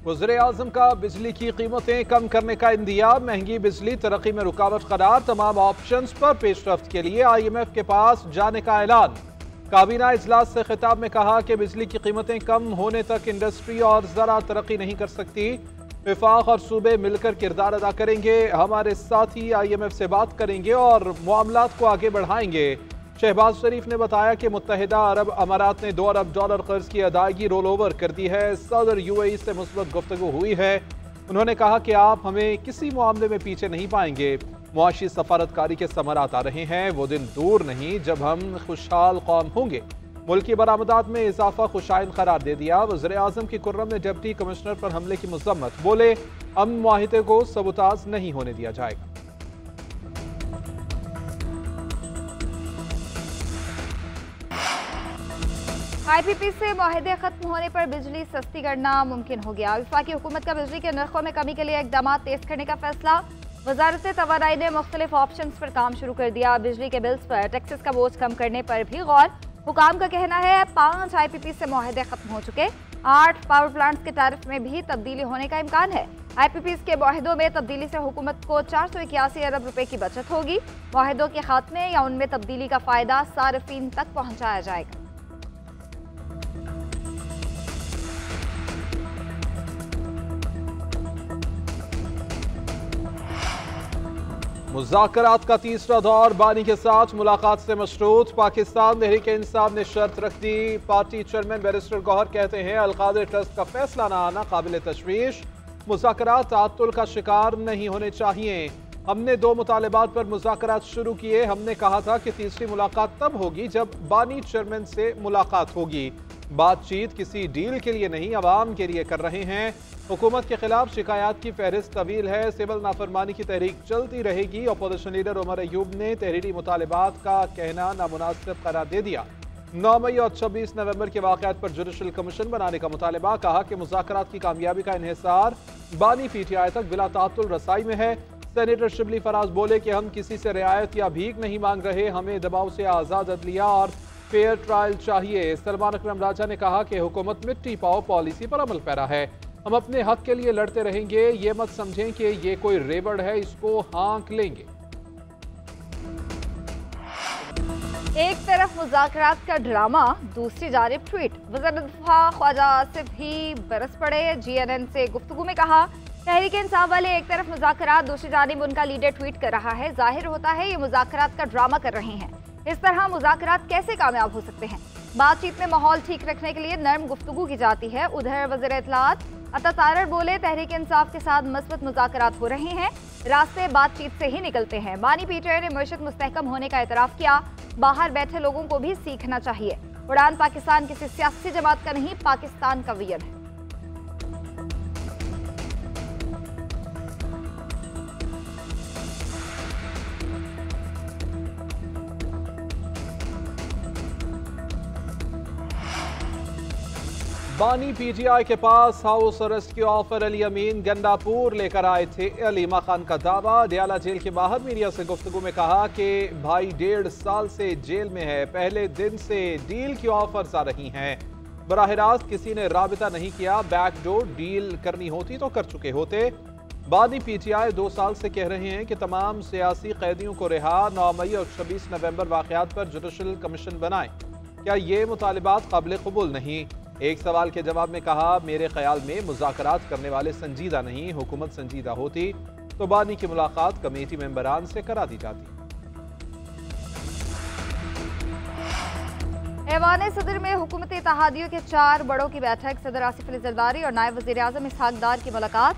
वज़ीर-ए-आज़म का बिजली की कीमतें कम करने का इंदिया, महंगी बिजली तरक्की में रुकावट करार, तमाम ऑप्शंस पर पेशरफ्त के लिए IMF के पास जाने का ऐलान। काबीना इजलास से खिताब में कहा कि बिजली की कीमतें कम होने तक इंडस्ट्री और ज़रा तरक्की नहीं कर सकती। विफाक और सूबे मिलकर किरदार अदा करेंगे, हमारे साथी IMF से बात करेंगे और मामलात को आगे बढ़ाएंगे। शहबाज शरीफ ने बताया कि मुत्तहिदा अरब अमारात ने $2 अरब कर्ज की अदायगी रोल ओवर कर दी है। सदर UAE से मुस्बत गुफ्तगू हुई है। उन्होंने कहा कि आप हमें किसी मामले में पीछे नहीं पाएंगे। मुआशी सफारतकारी के समरात आ रहे हैं, वो दिन दूर नहीं जब हम खुशहाल कौम होंगे। मुल्क की बरामदात में इजाफा खुशाइन करार दे दिया। वज़ीर-ए-आज़म की कुर्रम ने डिप्टी कमिश्नर पर हमले की मजम्मत, बोले अमन मुआहिदे को सबूताज नहीं होने दिया जाएगा। IPP से मुआहदे खत्म होने पर बिजली सस्ती करना मुमकिन हो गया। वफाकी हुकूमत का बिजली के नरखों में कमी के लिए इकदाम तेज करने का फैसला। वजारत तवानाई ने मुख्तलिफ ऑप्शन पर काम शुरू कर दिया। बिजली के बिल्स पर टैक्सेस का बोझ कम करने पर भी गौर। हुकाम का कहना है 5 IPP से मुआहदे खत्म हो चुके। 8 पावर प्लांट्स के तारिफ में भी तब्दीली होने का इम्कान है। IPPs के मुआहदों में तब्दीली से हुकूमत को 481 अरब रुपए की बचत होगी। मुआहदों के खात्मे या उनमें तब्दीली का फायदा सार्फिन तक पहुँचाया जाएगा। मुज़ाकरात का तीसरा दौर बानी के साथ मुलाकात से मशरूत। पाकिस्तान तहरीक इंसाफ ने शर्त रख दी। पार्टी चेयरमैन बैरिस्टर गौहर कहते हैं अल-कादिर ट्रस्ट का फैसला न आना काबिल तशवीश। मुज़ाकरात ताअत्तुल का शिकार नहीं होने चाहिए। हमने 2 मुतालबात पर मुज़ाकरात शुरू किए। हमने कहा था कि तीसरी मुलाकात तब होगी जब बानी चेयरमैन से मुलाकात होगी। बातचीत किसी डील के लिए नहीं, अवाम के लिए कर रहे हैं। हुकूमत के खिलाफ शिकायत की फहरिस्त तवील है। सिविल नाफरमानी की तहरीक चलती रहेगी। अपोजिशन लीडर उमर अयूब ने तहरीरी मुतालबात का कहना नामुनासिब करार दे दिया। 9 मई और 26 नवंबर के वाक़यात पर जुडिशल कमीशन बनाने का मुतालबा। कहा कि मुज़ाकरात की कामयाबी का इन्हिसार बानी PTI तक बिला ताअत्तुल रसाई में है। सेनेटर शिबली फराज बोले कि हम किसी से रियायत या भीख नहीं मांग रहे, हमें दबाव से आज़ाद अदलिया और फेयर ट्रायल चाहिए। सलमान अकरम राजा ने कहा कि हुकूमत मिट्टी पाओ पॉलिसी पर अमल पैरा है। हम अपने हक के लिए लड़ते रहेंगे। ये मत समझें कि ये कोई रेवड़ है, इसको हाँक लेंगे। एक तरफ मुज़ाकरात का ड्रामा, दूसरी जानिब ट्वीट। वज़ीर दिफा ख्वाजा आसिफ ही बरस पड़े। GNN से गुफ्तगू में कहा तहरीक इंसाफ वाले एक तरफ मुज़ाकरात, दूसरी जानिब उनका लीडर ट्वीट कर रहा है। जाहिर होता है ये मुज़ाकरात का ड्रामा कर रहे हैं। इस तरह मुज़ाकरात कैसे कामयाब हो सकते हैं? बातचीत में माहौल ठीक रखने के लिए नर्म गुफ्तगू की जाती है। उधर वज़ीर इत्तलात अता तारर बोले तहरीक इंसाफ के साथ मस्बत मुज़ाकरात हो रहे हैं, रास्ते बातचीत से ही निकलते हैं। बानी PTI ने मईशत मुस्तहकम होने का एतराफ़ किया। बाहर बैठे लोगों को भी सीखना चाहिए। उड़ान पाकिस्तान किसी सियासी जमात का नहीं, पाकिस्तान का विजन है। बानी PTI के पास हाउस अरेस्ट की ऑफर अली अमीन गंडापुर लेकर आए थे। अलीमा खान का दावा। डियाला जेल के बाहर मीडिया से गुफ्तगू में कहा कि भाई 1.5 साल से जेल में है, पहले दिन से डील की ऑफर्स आ रही हैं। बराह रास्त किसी ने राबिता नहीं किया, बैकडोर डील करनी होती तो कर चुके होते। बानी PTI 2 साल से कह रहे हैं कि तमाम सियासी कैदियों को रिहा। 9 मई और 26 नवंबर वाक़यात पर जुडिशल कमीशन बनाए। क्या ये मुतालिबात काबिल कबूल नहीं? एक सवाल के जवाब में कहा मेरे ख्याल में मुज़ाकरात करने वाले संजीदा नहीं, हुकूमत संजीदा होती तो बानी की मुलाकात कमेटी मेंबरान से करा दी जाती। ऐवान सदर में हुकूमती इत्तेहादियों के 4 बड़ों की बैठक। सदर आसिफ अली जरदारी और नायब वज़ीर आज़म इसहाक डार की मुलाकात।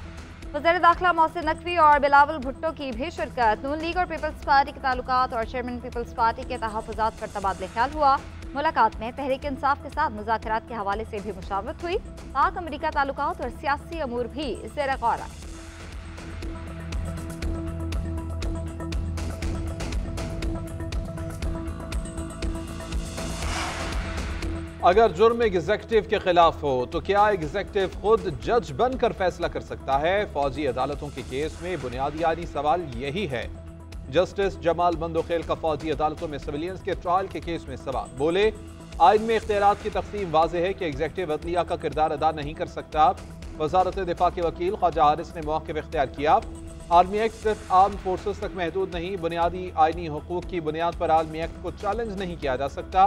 वज़ीर दाखिला मोहसिन नकवी और बिलावल भुट्टो की भी शिरकत। नून लीग और पीपल्स पार्टी के ताल्लुकात और चेयरमैन पीपल्स पार्टी के तहफ़्फ़ुज़ात पर तबादला ख्याल हुआ। मुलाकात में तहरीक इंसाफ के साथ मुज़ाकरात के हवाले से भी मुशावरत हुई। पाक अमरीका ताल्लुकात और सियासी अमूर भी ज़ेर गौर आए। अगर जुर्म एग्जीक्यूटिव के खिलाफ हो तो क्या एग्जीक्यूटिव खुद जज बनकर फैसला कर सकता है? फौजी अदालतों के केस में बुनियादी आईनी सवाल यही है। जस्टिस जमाल बंदोखेल का फौजी अदालतों में सिविलियंस के ट्रायल के केस में सवाल। बोले आइन में इख्तियारात की तकसीम वाज़ेह है कि एग्जीक्यूटिव अदलिया का किरदार अदा नहीं कर सकता। वजारत दिफा के वकील ख्वाजा हारिस ने मौक़िफ़ इख्तियार किया। आर्मी एक्ट सिर्फ आर्म फोर्सेस तक महदूद नहीं, बुनियादी आइनी हुकूक की बुनियाद पर आर्मी एक्ट को चैलेंज नहीं किया जा सकता।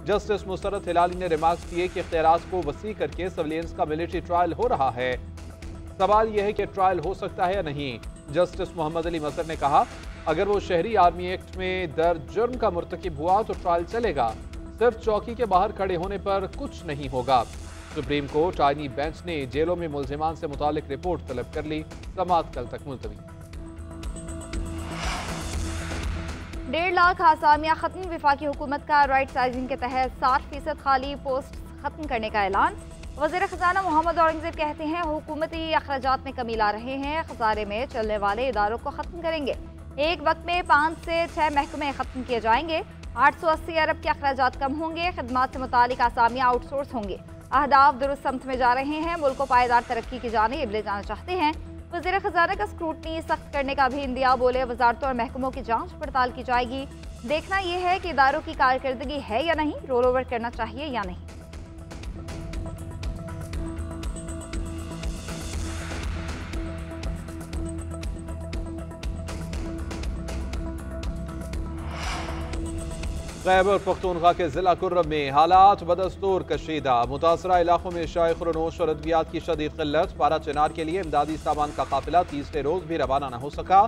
जस्टिस मुसर्रत हिलाली ने रिमार्क्स किए कि इख्तियारात को वसी करके सिविलियंस का मिलिट्री ट्रायल हो रहा है। सवाल यह है कि ट्रायल हो सकता है या नहीं। जस्टिस मोहम्मद अली मजहर ने कहा, अगर वो शहरी आर्मी एक्ट में दर्ज जुर्म का मुर्तकिब हुआ तो ट्रायल चलेगा, सिर्फ चौकी के बाहर खड़े होने पर कुछ नहीं होगा। सुप्रीम कोर्ट आईनी बेंच ने जेलों में मुल्जिमान से मुतालिक रिपोर्ट तलब कर ली। समाअत कल तक मुलतवी। 1.5 लाख आसामियां खत्म। वफाकी हुकूमत का राइट साइजिंग के तहत 60% खाली पोस्ट खत्म करने का ऐलान। वज़ीर ख़ज़ाना मोहम्मद औरंगज़ेब कहते हैं, हुकूमती अखराजात में कमी ला रहे हैं, खसारे में चलने वाले इदारों को ख़त्म करेंगे। एक वक्त में 5 से 6 महकमे ख़त्म किए जाएंगे। 880 अरब के अखराजात कम होंगे। खिदमात से मुतालिक आसामियाँ आउटसोर्स होंगे। अहदाफ दुरुस्त समत में जा रहे हैं। मुल्क को पायदार तरक्की की जानिब ले जाना चाहते हैं। वज़ीर ख़ज़ाना का स्क्रूटनी सख्त करने का भी इंदिया। बोले, वजारतों और महकमों की जांच पड़ताल की जाएगी। देखना यह है कि इदारों की कारकर्दगी है या नहीं, रोल ओवर करना चाहिए या नहीं। खैबर पख्तूनख्वा के जिला कुर्रम में हालात बदस्तूर कशीदा। मुतासरा इलाकों में शाय खुरनोश और अद्वियात की शदीद किल्लत। पारा चनार के लिए इमदादी सामान का काफिला तीसरे रोज भी रवाना न हो सका।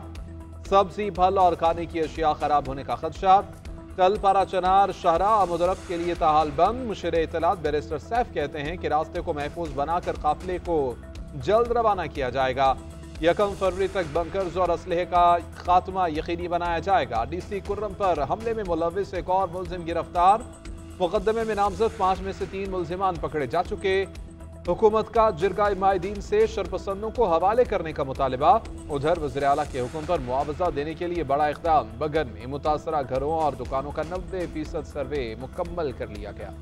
सब्जी, फल और खाने की अशिया खराब होने का खदशा। कल पारा चनार शाहरा मुदरफ के लिए ताहाल बंद। मुशीर इत्तलात बैरिस्टर सैफ कहते हैं कि रास्ते को महफूज बनाकर काफिले को जल्द रवाना किया जाएगा। 1 फरवरी तक बंकर्स और असलहे का खात्मा यकीनी बनाया जाएगा। DC कुर्रम पर हमले में मुलविस एक और मुलजिम गिरफ्तार। मुकदमे में नामजद 5 में से 3 मुलजिमान पकड़े जा चुके। हुकूमत का जिरगाए माहिदीन से शरपसंदों को हवाले करने का मुतालबा। उधर वज़ीर आला के हुक्म पर मुआवजा देने के लिए बड़ा इक़दाम। बगन में मुतासरा घरों और दुकानों का 90% सर्वे मुकम्मल कर लिया गया।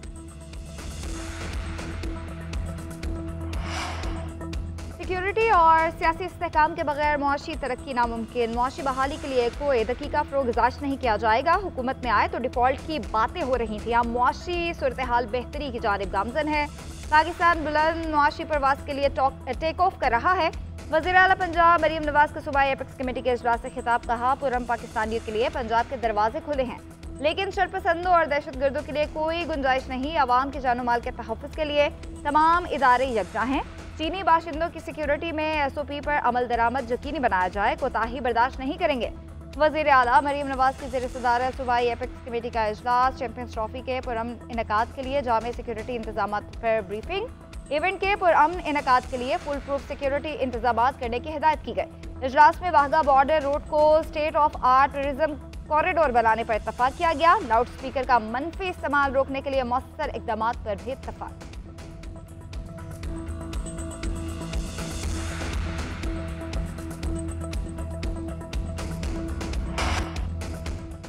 सिक्योरिटी और सियासी इस्तेहकाम के बगैर मुआशी तरक्की नामुमकिन। मुआशी बहाली के लिए कोई दकीका फ़रोग़ नहीं किया जाएगा। हुकूमत में आए तो डिफ़ॉल्ट की बातें हो रही थी, अब मुआशी सूरत हाल बेहतरी की जानिब गामज़न है। पाकिस्तान बुलंद मुआशी परवास के लिए टेक ऑफ कर रहा है। वज़ीर आला पंजाब मरीम नवाज का सूबाई एपेक्स कमेटी के इजलास से खिताब। कहा, पुरम पाकिस्तानियों के लिए पंजाब के दरवाजे खुले हैं, लेकिन शरपसंदों और दहशतगर्दों के लिए कोई गुंजाइश नहीं। अवाम के जानो माल के तहफ़्फ़ुज़ के लिए तमाम इदारे यकजा हैं। चीनी बाशिंदों की सिक्योरिटी में SOP पर अमल दरामद यकीनी बनाया जाए, कोताही बर्दाश्त नहीं करेंगे। वज़ीर आला मरीम नवाज की ज़ेर सदारत सूबाई एपेक्स कमेटी का इजलास। चैंपियंस ट्रॉफी के पुरअमन इनेकाद के लिए जामे सिक्योरिटी इंतजाम पर ब्रीफिंग। इवेंट के पुरअमन इनेकाद के लिए फुल प्रूफ सिक्योरिटी इंतजाम करने की हिदायत की गई। इजलास में वाघा बॉर्डर रोड को state of art tourism corridor बनाने पर इत्तफाक किया गया। लाउड स्पीकर का मनफी इस्तेमाल रोकने के लिए मौसर इकदाम पर भी इत्तफाक।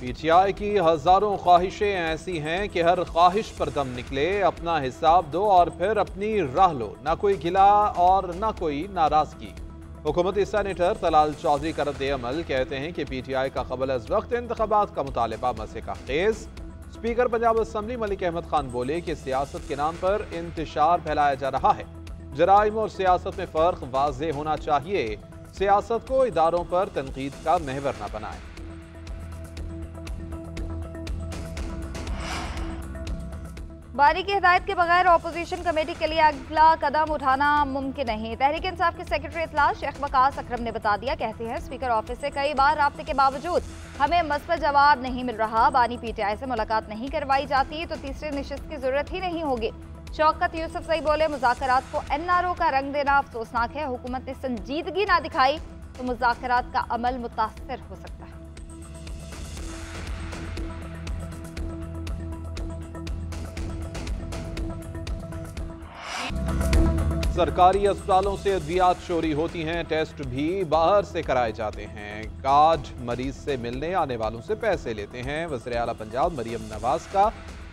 PTI की हजारों ख्वाहिशें ऐसी हैं कि हर ख्वाहिश पर दम निकले। अपना हिसाब दो और फिर अपनी राह लो, ना कोई गिला और ना कोई नाराजगी। हुकूमती सेनेटर तलाल चौधरी का रद्द अमल। कहते हैं कि PTI का कबल अज वक्त इंतखाबात का मुतालबा मसे का खेज। स्पीकर पंजाब असम्बली मलिक अहमद खान बोले कि सियासत के नाम पर इंतशार फैलाया जा रहा है। जराइम और सियासत में फ़र्क वाज़ेह होना चाहिए। सियासत को इदारों पर तनकीद का महवर न बनाए। बारी की हिदायत के बगैर अपोजिशन कमेटी के लिए अगला कदम उठाना मुमकिन नहीं। तहरीक इंसाफ के सेक्रेटरी इतलात शेख वकास अकरम ने बता दिया। कहते हैं, स्पीकर ऑफिस से कई बार राब्ते के बावजूद हमें मस्बत जवाब नहीं मिल रहा। बानी PTI से मुलाकात नहीं करवाई जाती तो तीसरी नशिस्त की जरूरत ही नहीं होगी। शौकत यूसुफजई बोले, मुज़ाकरात को NRO का रंग देना अफसोसनाक है। हुकूमत ने संजीदगी ना दिखाई तो मुज़ाकरात का अमल मुतासर हो सकता है। सरकारी अस्पतालों से अद्वियात चोरी होती हैं, टेस्ट भी बाहर से कराए जाते हैं। कार्ड मरीज से मिलने आने वालों से पैसे लेते हैं। वज़ीर आला पंजाब मरीम नवाज का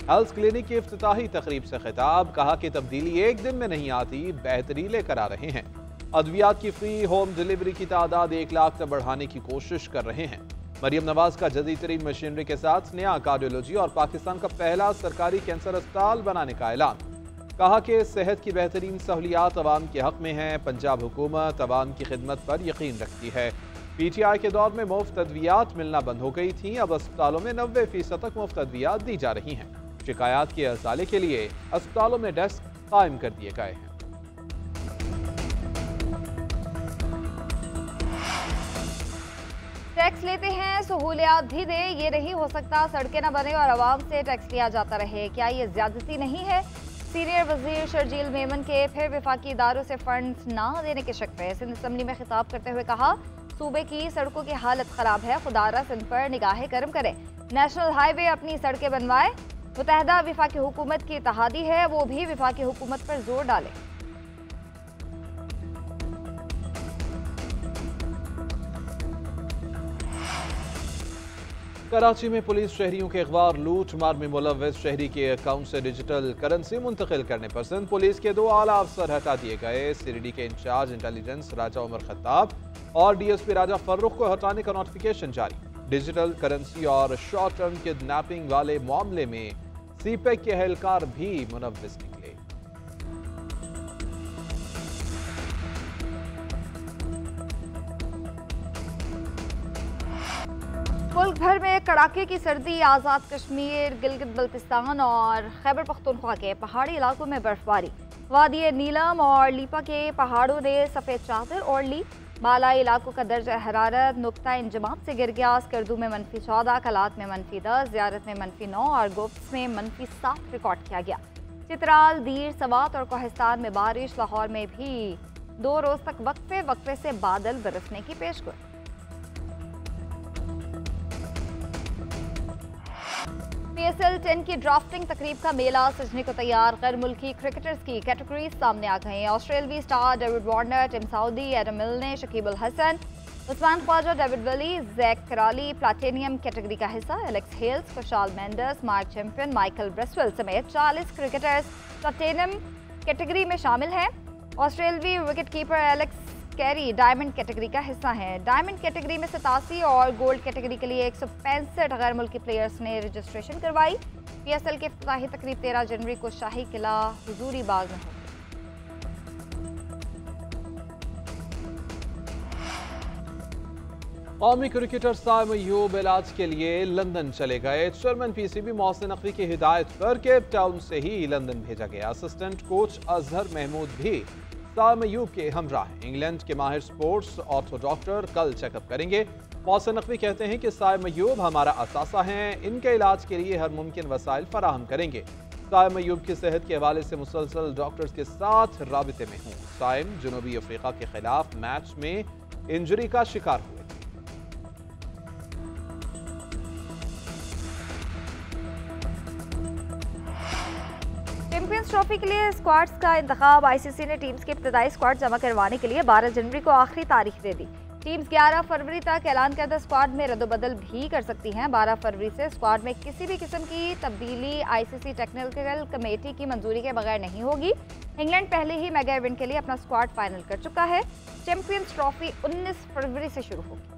हेल्थ क्लिनिक की इफ्तिताही तकरीब से खिताब। कहा कि तब्दीली एक दिन में नहीं आती, बेहतरी लेकर आ रहे हैं। अद्वियात की फ्री होम डिलीवरी की तादाद 1 लाख तक बढ़ाने की कोशिश कर रहे हैं। मरीम नवाज का जदीद तरीन मशीनरी के साथ नया कार्डियोलॉजी और पाकिस्तान का पहला सरकारी कैंसर अस्पताल बनाने का ऐलान। कहा कि सेहत की बेहतरीन सहूलियात अवाम के हक में हैं। पंजाब हुकूमत अवाम की खिदमत पर यकीन रखती है। PTI के दौर में मुफ्त अद्वियात मिलना बंद हो गई थी, अब अस्पतालों में 90% तक मुफ्त अद्वियात दी जा रही हैं। शिकायत के असाले के लिए अस्पतालों में डेस्क कायम कर दिए गए हैं। टैक्स लेते हैं, सहूलियात भी दे, ये नहीं हो सकता। सड़कें न बने और आवाम से टैक्स लिया जाता रहे, क्या ये ज्यादती नहीं है? सीनियर वजीर शर्जील मेमन के फिर विफाकी इदारों से फंड्स ना देने के शक पे सिंध असम्बली में खिताब करते हुए कहा, सूबे की सड़कों की हालत खराब है, खुदारा सिंध पर निगाहें करम करें। नेशनल हाईवे अपनी सड़कें बनवाए। मुतहदा विफाकी हुकूमत की इत्तेहादी है, वो भी विफाकी हुकूमत पर जोर डाले। कराची में पुलिस शहरियों के अगवा और लूट मार में मुलव्वस शहरी के अकाउंट से डिजिटल करेंसी मुंतकिल करने पर सिंध पुलिस के 2 आला अफसर हटा दिए गए। CRD के इंचार्ज इंटेलिजेंस राजा उमर खत्ताब और DSP राजा फर्रुख को हटाने का नोटिफिकेशन जारी। डिजिटल करेंसी और शॉर्ट टर्म किडनैपिंग वाले मामले में CPEC के एहलकार भी मुलव्वस निकले। मुल्क भर में कड़ाके की सर्दी। आज़ाद कश्मीर, गिलगित बल्तिस्तान और खैबर पख्तूनख्वा के पहाड़ी इलाकों में बर्फबारी। वादी नीलम और लीपा के पहाड़ों ने सफ़ेद चादर ओढ़ ली। बालाई इलाकों का दर्जा हरारत नुक्ता इंजमाम से गिर गया। स्कर्दू में -14, कलात में -10, ज़ियारत में -9 और गोप्स में -7 रिकॉर्ड किया गया। चित्राल, दीर, सवात और कोहिस्तान में बारिश। लाहौर में भी 2 रोज़ तक वक्फे से बादल बरसने की पेशगोई। PSL 10 की ड्राफ्टिंग तकरीब का मेला सजने को तैयार। गैर मुल्की क्रिकेटर्स की कैटेगरीज सामने आ गए हैं। ऑस्ट्रेलवी star David Warner, Tim Southee, Adam Milne, Shakib Al Hasan, Usman Khawaja, David Willey, Jack Crawley platinum category का हिस्सा। Alex Hales, Kusal Mendis, Mark Chapman, Michael Bracewell समेत 40 क्रिकेटर्स प्लाटिनियम कैटेगरी में शामिल हैं। ऑस्ट्रेलवी wicket keeper Alex Carey diamond category का हिस्सा है। डायमंड कैटेगरी में 87 और गोल्ड कैटेगरी के लिए 165 गैर मुल्की प्लेयर्स ने रजिस्ट्रेशन करवाई। PSL की इफ्तिताही तकरीब 13 जनवरी को शाही किला हुजूरी बाग में होगी। कौमी क्रिकेटर साइम अय्यूब इलाज के लिए लंदन चले गए। चेयरमैन PCB मोहसिन नकवी की हिदायत पर केप टाउन से ही लंदन भेजा गया। असिस्टेंट कोच अजहर महमूद भी साइम अय्यूब के हमराह। इंग्लैंड के माहिर स्पोर्ट्स ऑर्थो डॉक्टर कल चेकअप करेंगे। मोहसिन नकवी कहते हैं कि साइम अय्यूब हमारा असासा हैं, इनके इलाज के लिए हर मुमकिन वसाइल फराहम करेंगे। साइम अय्यूब की सेहत के हवाले से मुसलसल डॉक्टर्स के साथ राबिते में हूँ। साइम जनूबी अफ्रीका के खिलाफ मैच में इंजरी का शिकार हुए। चैंपियंस ट्रॉफी के लिए स्क्वाड्स का इंतखाब। ICC ने टीम्स के इब्तदाई स्क्वाड जमा करवाने के लिए 12 जनवरी को आखिरी तारीख दे दी। टीम्स 11 फरवरी तक ऐलान करदा स्क्वाड में रद्दबदल भी कर सकती हैं। 12 फरवरी से स्क्वाड में किसी भी किस्म की तब्दीली ICC टेक्निकल कमेटी की मंजूरी के बगैर नहीं होगी। इंग्लैंड पहले ही मेगा इवेंट के लिए अपना स्क्वाड फाइनल कर चुका है। चैंपियंस ट्रॉफी 19 फरवरी से शुरू होगी।